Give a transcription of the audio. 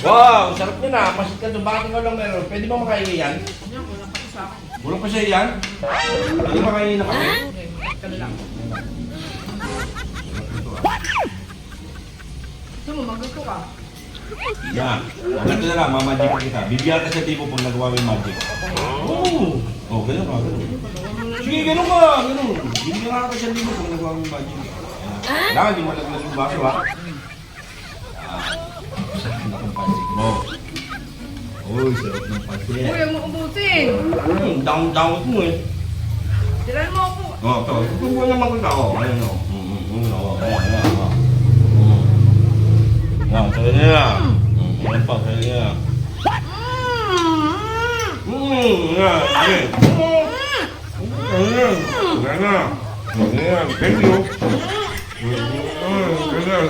Wow, sarap nyo na. Masit ka doon. Bakit ikaw lang meron? Pwede ba makain yan? Yan, walang pati sa akin. Bulong pa siya yan? Pwede makain na kami? Okay, ka na lang. Gusto mo, magluto ka. Yan. Ganito na lang, mamagic ka kita. Bibigyan ka sa tipo pag nagawa mo yung magic. Oo. Oh, ganun ka, ganun. Sige, ganun ka, ganun. Bibigyan ka sa tipo pag nagawa mo yung magic. Kailangan, di mo laglag yung baso, ha? Sarap na kong pansik mo. Uy, sarap ng pansik. Uy, huwag mo ubusin. Down mo eh. Tiran mo ako. Oh, ito. Tutubuan naman kita. Oh, ayun o. Ayan, sa'yo niya. Ayan pa, sa'yo niya. Ayan, sige. Ayan. Ayan na. Ayan. Thank you. Ayan.